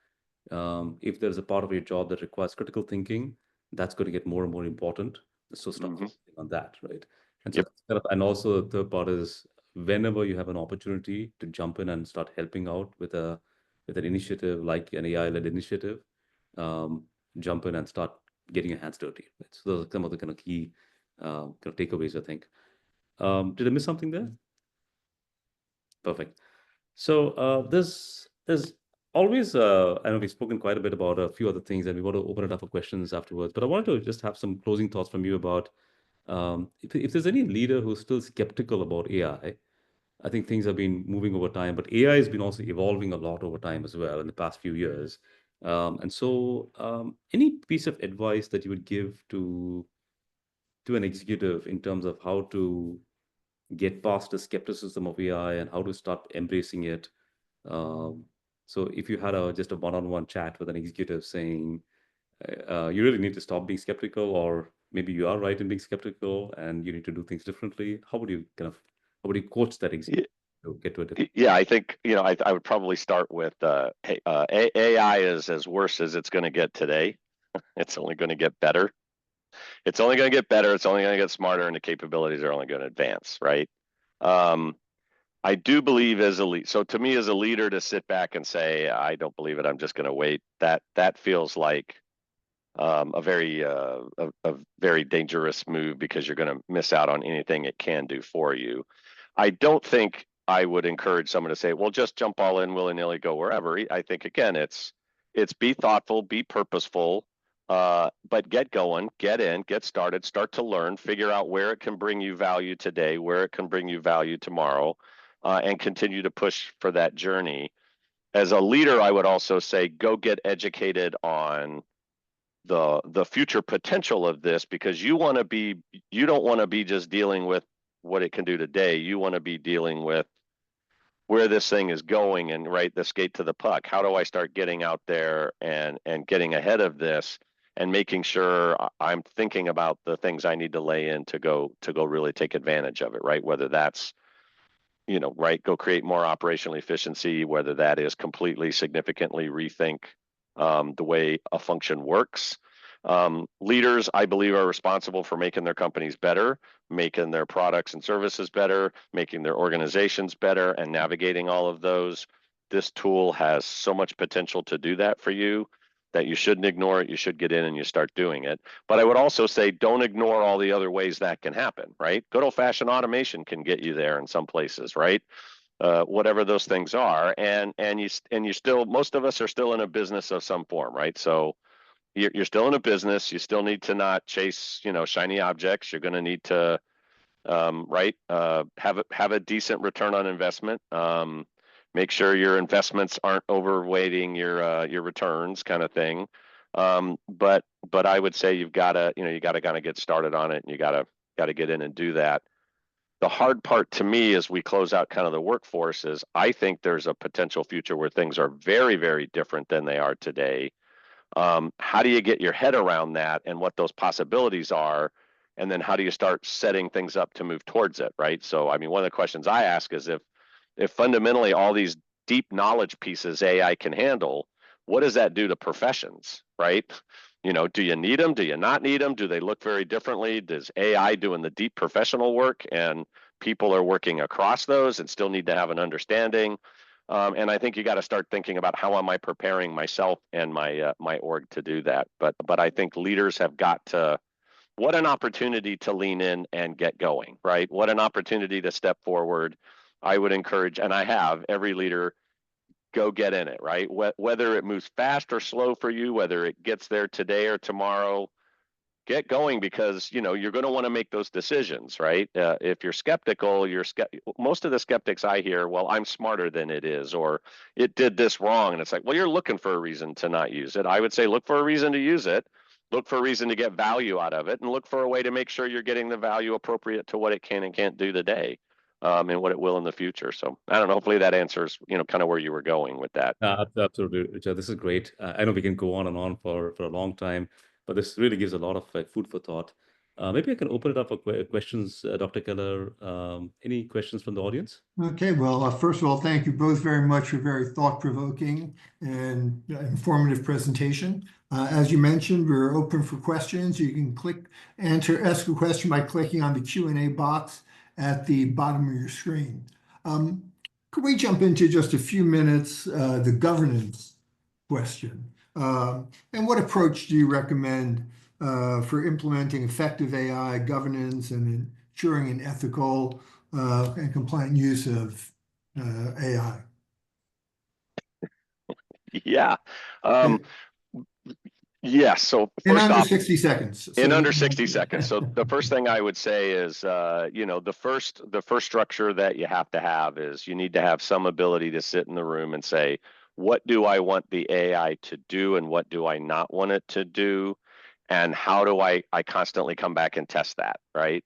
If there's a part of your job that requires critical thinking, that's going to get more and more important. So start Mm-hmm. focusing on that, right? And so Yep. that's and also the third part is whenever you have an opportunity to jump in and start helping out with an initiative like an AI-led initiative, um, jump in and start getting your hands dirty. Right? So those are some of the kind of key kind of takeaways, I think. Did I miss something there? Perfect. So there's always I know we've spoken quite a bit about a few other things, and we want to open it up for questions afterwards. But I wanted to just have some closing thoughts from you about if there's any leader who's still skeptical about AI. I think things have been moving over time, but AI has been also evolving a lot over time as well in the past few years. And so, any piece of advice that you would give to an executive in terms of how to get past the skepticism of AI and how to start embracing it? Um, so if you had just a one-on-one chat with an executive saying, you really need to stop being skeptical, or maybe you are right in being skeptical and you need to do things differently, how would you coach that executive to get to a different? Yeah, I think, I would probably start with, hey, AI is as worse as it's going to get today. It's only going to get better. It's only going to get better. It's only going to get smarter, and the capabilities are only going to advance, right? Um, I do believe as a lead. So to me, as a leader, to sit back and say, I don't believe it, I'm just going to wait. That feels like a very dangerous move because you're going to miss out on anything it can do for you. I don't think I would encourage someone to say, well, just jump all in willy-nilly, go wherever. I think again, it's be thoughtful, be purposeful, but get going, get in, get started, start to learn, figure out where it can bring you value today, where it can bring you value tomorrow, and continue to push for that journey. As a leader, I would also say, go get educated on the future potential of this, because you don't want to be just dealing with what it can do today. You want to be dealing with where this thing is going, and right, the skate to the puck. How do I start getting out there and getting ahead of this and making sure I'm thinking about the things I need to lay in to go really take advantage of it, right? Whether that's, right, go create more operational efficiency, whether that is completely significantly rethink the way a function works. Leaders, I believe, are responsible for making their companies better, making their products and services better, making their organizations better, and navigating all of those. This tool has so much potential to do that for you that you shouldn't ignore it. You should get in and you start doing it. But I would also say, don't ignore all the other ways that can happen, right? Good old-fashioned automation can get you there in some places, right? Whatever those things are, and you still, most of us are still in a business of some form, right? So you're still in a business. You still need to not chase, shiny objects. You're going to need to, right, have a decent return on investment. Make sure your investments aren't overweighting your returns, kind of thing. But I would say you've got to, you got to kind of get started on it, and you got to get in and do that. The hard part to me as we close out kind of the workforce is I think there's a potential future where things are very, very different than they are today. How do you get your head around that and what those possibilities are? And then how do you start setting things up to move towards it, right? So, I mean, one of the questions I ask is if fundamentally all these deep knowledge pieces AI can handle, what does that do to professions, right? Do you need them? Do you not need them? Do they look very differently? Does AI doing the deep professional work and people are working across those and still need to have an understanding? And I think you got to start thinking about how am I preparing myself and my org to do that. But I think leaders have got to. What an opportunity to lean in and get going, right? What an opportunity to step forward. I would encourage, and I have every leader go get in it, right? Whether it moves fast or slow for you, whether it gets there today or tomorrow, get going because you're going to want to make those decisions, right? If you're skeptical, most of the skeptics I hear, well, I'm smarter than it is, or it did this wrong, and it's like, well, you're looking for a reason to not use it. I would say look for a reason to use it, look for a reason to get value out of it, and look for a way to make sure you're getting the value appropriate to what it can and can't do today, and what it will in the future. So I don't know. Hopefully that answers kind of where you were going with that. Absolutely, Richard. This is great. I know we can go on and on for a long time, but this really gives a lot of food for thought. Maybe I can open it up for questions, Dr. Keller. Any questions from the audience? Okay, well, first of all, thank you both very much for a very thought-provoking and informative presentation. As you mentioned, we're open for questions. You can ask a question by clicking on the Q&A box at the bottom of your screen. Could we jump into just a few minutes the governance question? And what approach do you recommend for implementing effective AI governance and ensuring an ethical and compliant use of AI? Yeah. Yes. So In first under off, 60 seconds. in So, under 60 seconds. So the first thing I would say is, the first structure that you have to have is you need to have some ability to sit in the room and say, what do I want the AI to do and what do I not want it to do? And how do I constantly come back and test that, right?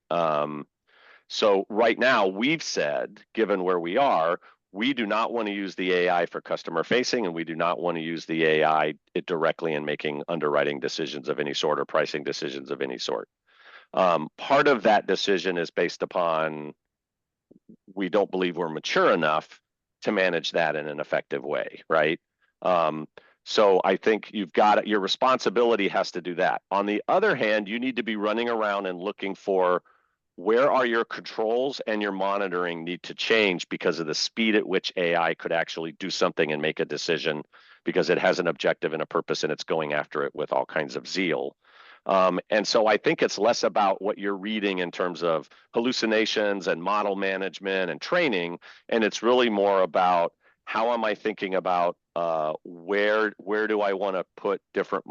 So right now we've said, given where we are, we do not want to use the AI for customer facing, and we do not want to use the AI directly in making underwriting decisions of any sort or pricing decisions of any sort. Part of that decision is based upon we don't believe we're mature enough to manage that in an effective way, right? So I think your responsibility has to do that. On the other hand, you need to be running around and looking for where are your controls and your monitoring need to change because of the speed at which AI could actually do something and make a decision because it has an objective and a purpose and it's going after it with all kinds of zeal. And so I think it's less about what you're reading in terms of hallucinations and model management and training, and it's really more about how am I thinking about where do I want to put different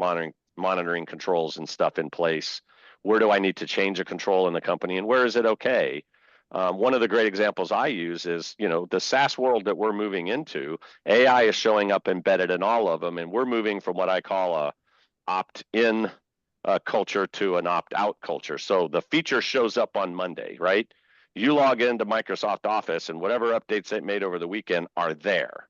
monitoring controls and stuff in place? Where do I need to change a control in the company, and where is it okay? One of the great examples I use is, the SaaS world that we're moving into, AI is showing up embedded in all of them, and we're moving from what I call a opt-in culture to an opt-out culture. So the feature shows up on Monday, right? You log into Microsoft Office and whatever updates they made over the weekend are there.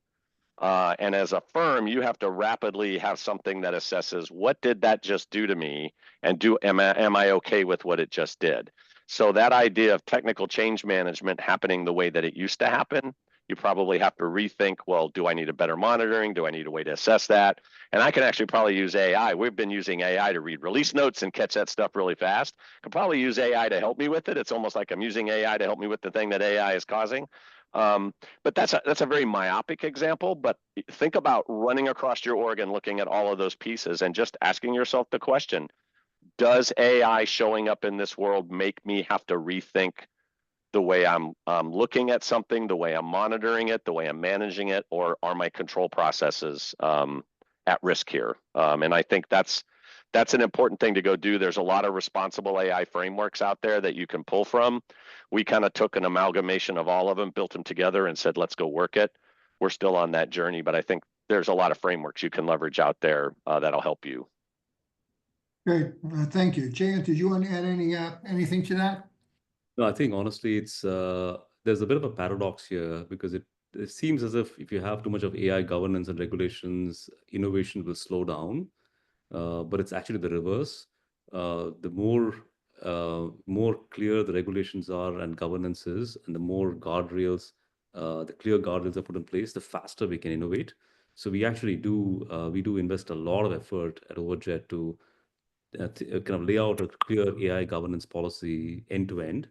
And as a firm, you have to rapidly have something that assesses what did that just do to me, and am I okay with what it just did? So that idea of technical change management happening the way that it used to happen, you probably have to rethink, well, do I need a better monitoring? Do I need a way to assess that? And I can actually probably use AI. We've been using AI to read release notes and catch that stuff really fast. I could probably use AI to help me with it. It's almost like I'm using AI to help me with the thing that AI is causing. But that's a very myopic example, but think about running across your org and looking at all of those pieces and just asking yourself the question, does AI showing up in this world make me have to rethink the way I'm looking at something, the way I'm monitoring it, the way I'm managing it, or are my control processes at risk here? And I think that's an important thing to go do. There's a lot of responsible AI frameworks out there that you can pull from. We kind of took an amalgamation of all of them, built them together and said, let's go work it. We're still on that journey, but I think there's a lot of frameworks you can leverage out there that'll help you. Great. Thank you. Jan, did you want to add anything to that? No, I think honestly, it's there's a bit of a paradox here because it seems as if you have too much of AI governance and regulations, innovation will slow down. But it's actually the reverse. The more clear the regulations are and governance is, and the more guardrails, the clear guardrails are put in place, the faster we can innovate. So we do invest a lot of effort at Overjet to kind of lay out a clear AI governance policy end to end.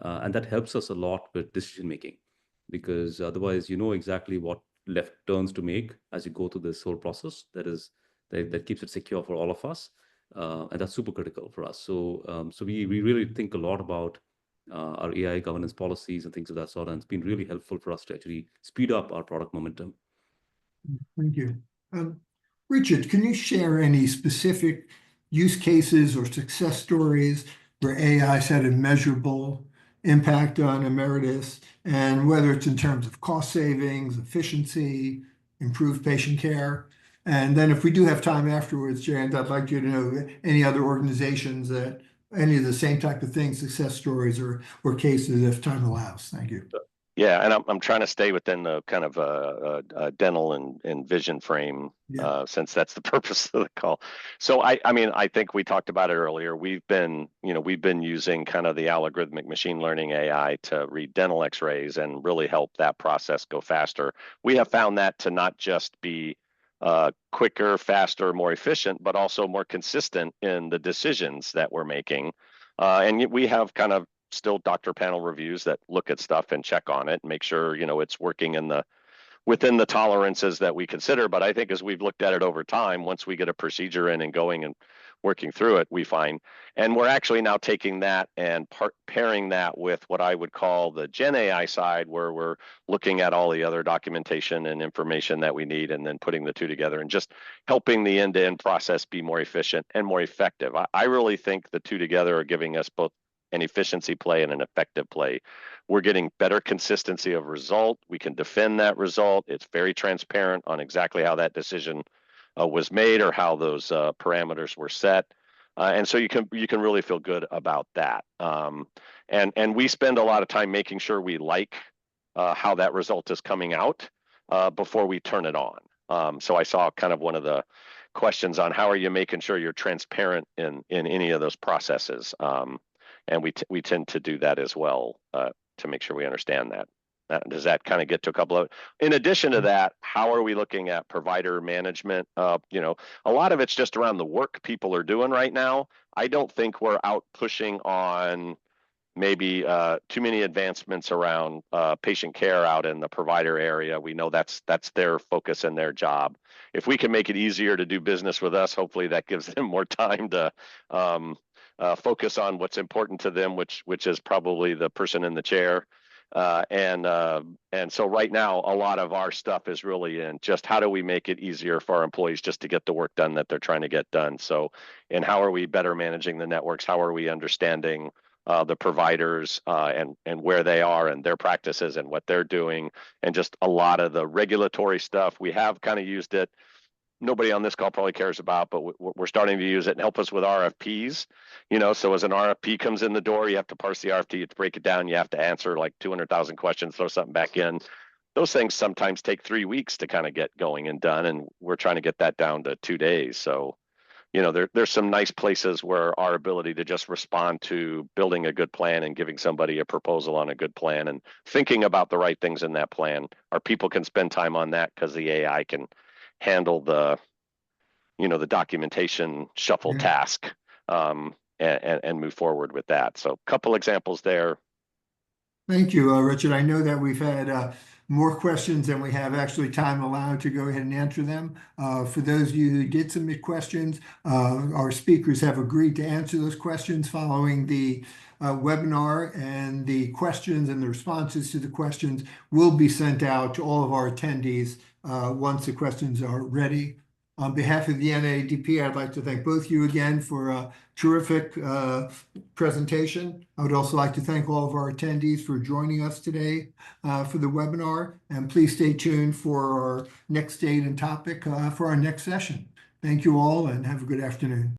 And that helps us a lot with decision making because otherwise, you know exactly what left turns to make as you go through this whole process. That keeps it secure for all of us. And that's super critical for us. So we really think a lot about our AI governance policies and things of that sort. And it's been really helpful for us to actually speed up our product momentum. Thank you. Richard, can you share any specific use cases or success stories where AI has had a measurable impact on Ameritas, and whether it's in terms of cost savings, efficiency, improved patient care? And then if we do have time afterwards, Jan, I'd like you to know any other organizations that any of the same type of things, success stories or cases, if time allows. Thank you. Yeah, and I'm trying to stay within the kind of dental and vision frame, Yeah. since that's the purpose of the call. So I mean, I think we talked about it earlier. We've been using kind of the algorithmic machine learning AI to read dental X-rays and really help that process go faster. We have found that to not just be quicker, faster, more efficient, but also more consistent in the decisions that we're making. And we have kind of still doctor panel reviews that look at stuff and check on it and make sure it's working within the tolerances that we consider. But I think as we've looked at it over time, once we get a procedure in and going and working through it, we find, and we're actually now taking that and pairing that with what I would call the Gen AI side, where we're looking at all the other documentation and information that we need, and then putting the two together and just helping the end-to-end process be more efficient and more effective. I really think the two together are giving us both an efficiency play and an effective play. We're getting better consistency of result. We can defend that result. It's very transparent on exactly how that decision was made or how those parameters were set. And so you can really feel good about that. And we spend a lot of time making sure we like how that result is coming out before we turn it on. So I saw kind of one of the questions on how are you making sure you're transparent in any of those processes. And we tend to do that as well to make sure we understand that. Does that kind of get to a couple of? In addition to that, how are we looking at provider management? A lot of it's just around the work people are doing right now. I don't think we're out pushing on maybe too many advancements around patient care out in the provider area. We know that's their focus and their job. If we can make it easier to do business with us, hopefully that gives them more time to focus on what's important to them, which is probably the person in the chair. And so right now, a lot of our stuff is really in just how do we make it easier for our employees just to get the work done that they're trying to get done. So, and how are we better managing the networks? How are we understanding the providers and where they are and their practices and what they're doing, and just a lot of the regulatory stuff. We have kind of used it. Nobody on this call probably cares about, but we're starting to use it and help us with RFPs. So as an RFP comes in the door, you have to parse the RFP, you have to break it down, you have to answer like 200,000 questions, throw something back in. Those things sometimes take 3 weeks to kind of get going and done, and we're trying to get that down to 2 days. So, there's some nice places where our ability to just respond to building a good plan and giving somebody a proposal on a good plan and thinking about the right things in that plan, our people can spend time on that because the AI can handle the documentation shuffle task and move forward with that. So a couple examples there. Thank you, Richard. I know that we've had more questions than we have actually time allowed to go ahead and answer them. For those of you who did submit questions, our speakers have agreed to answer those questions following the webinar, and the questions and the responses to the questions will be sent out to all of our attendees once the questions are ready. On behalf of the NADP, I'd like to thank both you again for a terrific presentation. I would also like to thank all of our attendees for joining us today for the webinar, and please stay tuned for our next date and topic for our next session. Thank you all and have a good afternoon.